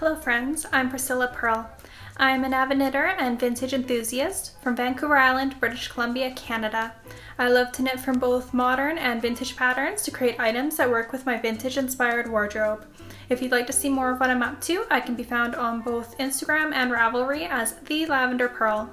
Hello friends, I'm Priscilla Purl. I'm an avid knitter and vintage enthusiast from Vancouver Island, British Columbia, Canada. I love to knit from both modern and vintage patterns to create items that work with my vintage inspired wardrobe. If you'd like to see more of what I'm up to, I can be found on both Instagram and Ravelry as The Lavender Pearl.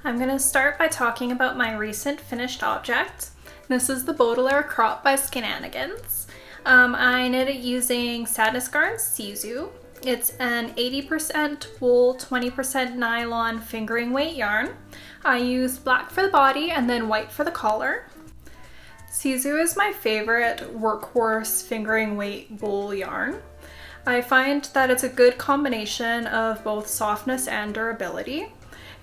I'm going to start by talking about my recent finished object. This is the Baudelaire Crop by Skeinanigans. I knit it using Sandnes Garn Sisu. It's an 80% wool, 20% nylon fingering weight yarn. I used black for the body and then white for the collar. Sisu is my favorite workhorse fingering weight wool yarn. I find that it's a good combination of both softness and durability.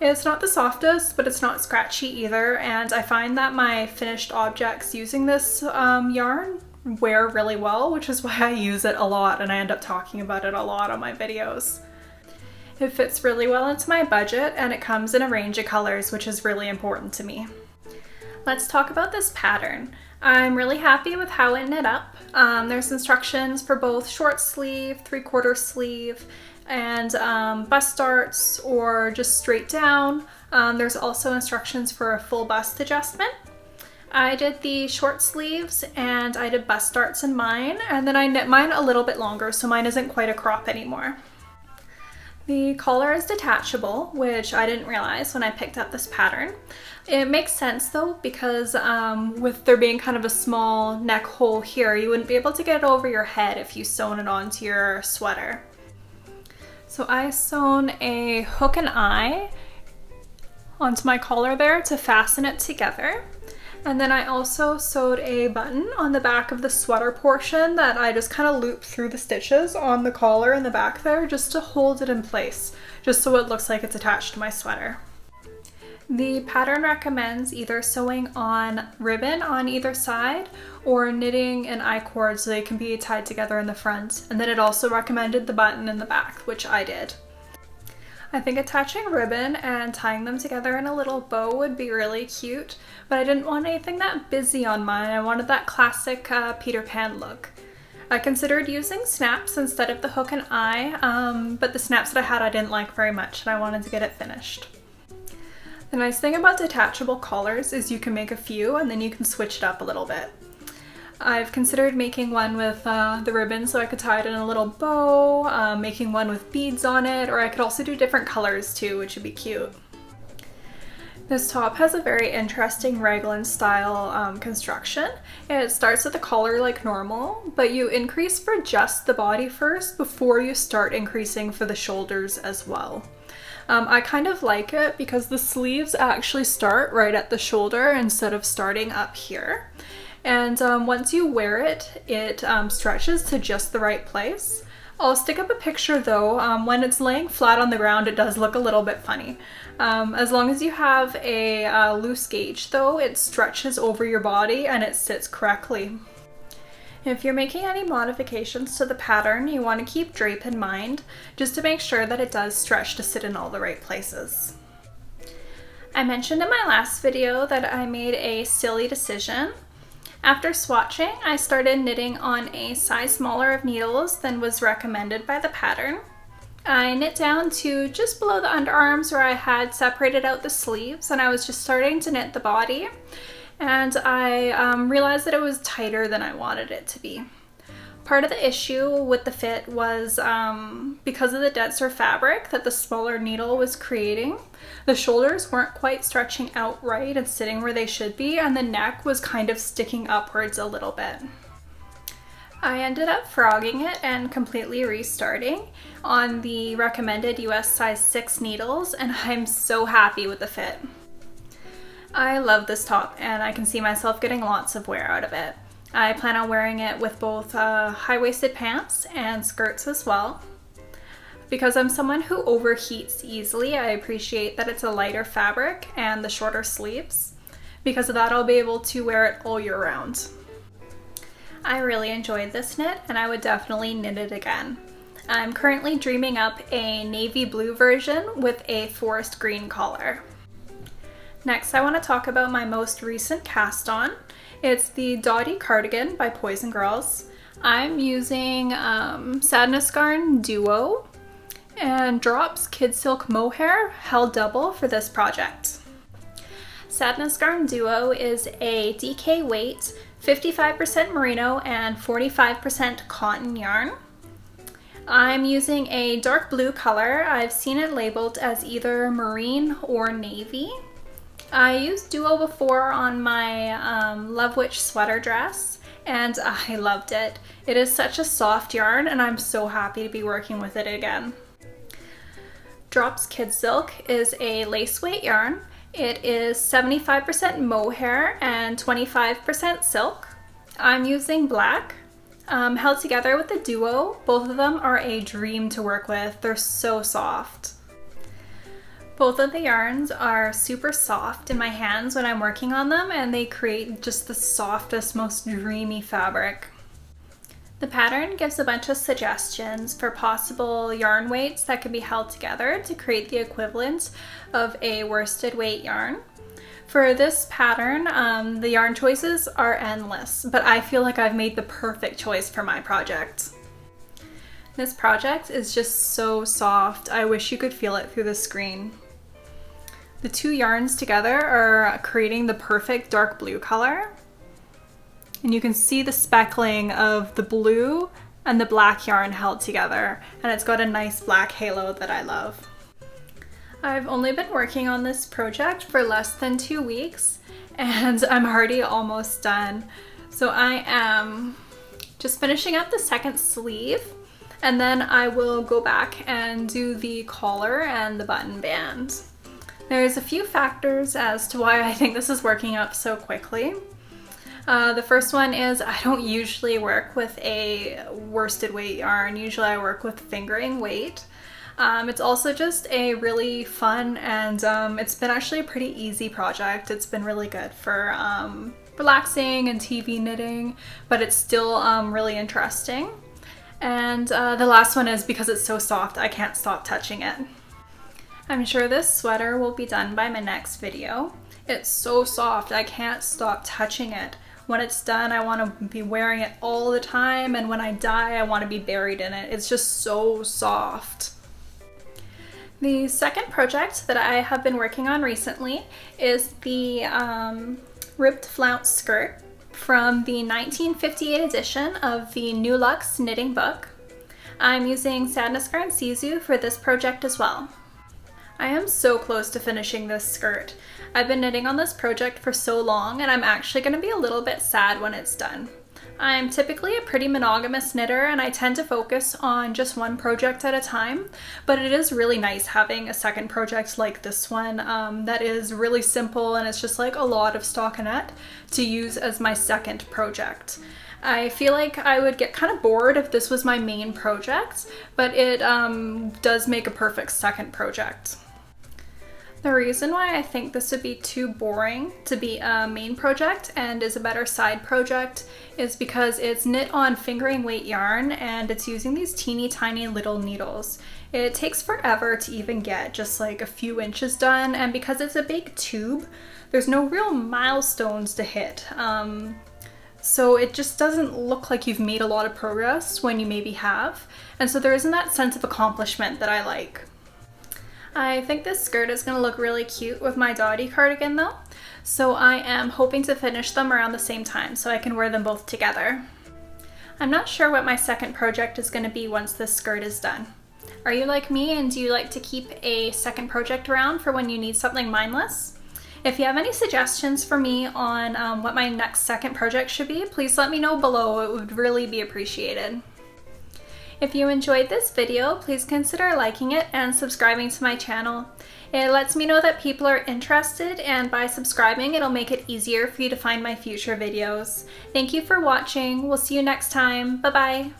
It's not the softest, but it's not scratchy either, and I find that my finished objects using this yarn wear really well, which is why I use it a lot and I end up talking about it a lot on my videos. It fits really well into my budget and it comes in a range of colors, which is really important to me. Let's talk about this pattern. I'm really happy with how it knit up. There's instructions for both short sleeve, 3/4 sleeve, and bust darts or just straight down. There's also instructions for a full bust adjustment. I did the short sleeves and I did bust darts in mine, and then I knit mine a little bit longer so mine isn't quite a crop anymore. The collar is detachable, which I didn't realize when I picked up this pattern. It makes sense though, because with there being kind of a small neck hole here, you wouldn't be able to get it over your head if you sewn it onto your sweater. So I sewn a hook and eye onto my collar there to fasten it together. And then I also sewed a button on the back of the sweater portion that I just kind of looped through the stitches on the collar in the back there just to hold it in place, just so it looks like it's attached to my sweater. The pattern recommends either sewing on ribbon on either side or knitting an I-cord so they can be tied together in the front. And then it also recommended the button in the back, which I did. I think attaching ribbon and tying them together in a little bow would be really cute, but I didn't want anything that busy on mine. I wanted that classic Peter Pan look. I considered using snaps instead of the hook and eye, but the snaps that I had I didn't like very much and I wanted to get it finished. The nice thing about detachable collars is you can make a few and then you can switch it up a little bit. I've considered making one with the ribbon so I could tie it in a little bow, making one with beads on it, or I could also do different colors too, which would be cute. This top has a very interesting raglan style construction. It starts at the collar like normal, but you increase for just the body first before you start increasing for the shoulders as well. I kind of like it because the sleeves actually start right at the shoulder instead of starting up here. And once you wear it, it stretches to just the right place. I'll stick up a picture though. When it's laying flat on the ground, it does look a little bit funny. As long as you have a loose gauge though, it stretches over your body and it sits correctly. If you're making any modifications to the pattern, you want to keep drape in mind, just to make sure that it does stretch to sit in all the right places. I mentioned in my last video that I made a silly decision. After swatching, I started knitting on a size smaller of needles than was recommended by the pattern. I knit down to just below the underarms where I had separated out the sleeves, and I was just starting to knit the body, and I realized that it was tighter than I wanted it to be. Part of the issue with the fit was because of the denser fabric that the smaller needle was creating. The shoulders weren't quite stretching out right and sitting where they should be, and the neck was kind of sticking upwards a little bit. I ended up frogging it and completely restarting on the recommended US size 6 needles, and I'm so happy with the fit. I love this top and I can see myself getting lots of wear out of it. I plan on wearing it with both high-waisted pants and skirts as well. Because I'm someone who overheats easily, I appreciate that it's a lighter fabric and the shorter sleeves. Because of that, I'll be able to wear it all year round. I really enjoyed this knit and I would definitely knit it again. I'm currently dreaming up a navy blue version with a forest green collar. Next, I want to talk about my most recent cast on. It's the Dottie Cardigan by Grrls. I'm using Sandnes Garn Duo and Drops Kid Silk Mohair held double for this project. Sandnes Garn Duo is a DK weight, 55% merino and 45% cotton yarn. I'm using a dark blue color. I've seen it labeled as either marine or navy. I used Duo before on my Love Witch sweater dress and I loved it. It is such a soft yarn and I'm so happy to be working with it again. Drops Kid Silk is a lace weight yarn. It is 75% mohair and 25% silk. I'm using black. Held together with the Duo. Both of them are a dream to work with. They're so soft. Both of the yarns are super soft in my hands when I'm working on them, and they create just the softest, most dreamy fabric. The pattern gives a bunch of suggestions for possible yarn weights that can be held together to create the equivalent of a worsted weight yarn. For this pattern, the yarn choices are endless, but I feel like I've made the perfect choice for my project. This project is just so soft. I wish you could feel it through the screen. The two yarns together are creating the perfect dark blue color. And you can see the speckling of the blue and the black yarn held together, and it's got a nice black halo that I love. I've only been working on this project for less than 2 weeks and I'm already almost done. So I am just finishing up the second sleeve and then I will go back and do the collar and the button band. There's a few factors as to why I think this is working out so quickly. The first one is I don't usually work with a worsted weight yarn. Usually I work with fingering weight. It's also just a really fun and it's been actually a pretty easy project. It's been really good for relaxing and TV knitting, but it's still really interesting. And the last one is because it's so soft, I can't stop touching it. I'm sure this sweater will be done by my next video. It's so soft, I can't stop touching it. When it's done, I want to be wearing it all the time, and when I die, I want to be buried in it. It's just so soft. The second project that I have been working on recently is the ribbed flounce skirt from the 1958 edition of the New Luxe Knitting Book. I'm using Sandnes Garn Sisu for this project as well. I am so close to finishing this skirt. I've been knitting on this project for so long and I'm actually going to be a little bit sad when it's done. I'm typically a pretty monogamous knitter and I tend to focus on just one project at a time, but it is really nice having a second project like this one that is really simple and it's just like a lot of stockinette to use as my second project. I feel like I would get kind of bored if this was my main project, but it does make a perfect second project. The reason why I think this would be too boring to be a main project and is a better side project is because it's knit on fingering weight yarn and it's using these teeny tiny little needles. It takes forever to even get just like a few inches done, and because it's a big tube, there's no real milestones to hit. So it just doesn't look like you've made a lot of progress when you maybe have, and so there isn't that sense of accomplishment that I like. I think this skirt is going to look really cute with my Dottie cardigan though, so I am hoping to finish them around the same time so I can wear them both together. I'm not sure what my second project is going to be once this skirt is done. Are you like me and do you like to keep a second project around for when you need something mindless? If you have any suggestions for me on what my next second project should be, please let me know below. It would really be appreciated. If you enjoyed this video, please consider liking it and subscribing to my channel. It lets me know that people are interested, and by subscribing, it'll make it easier for you to find my future videos. Thank you for watching. We'll see you next time. Bye-bye.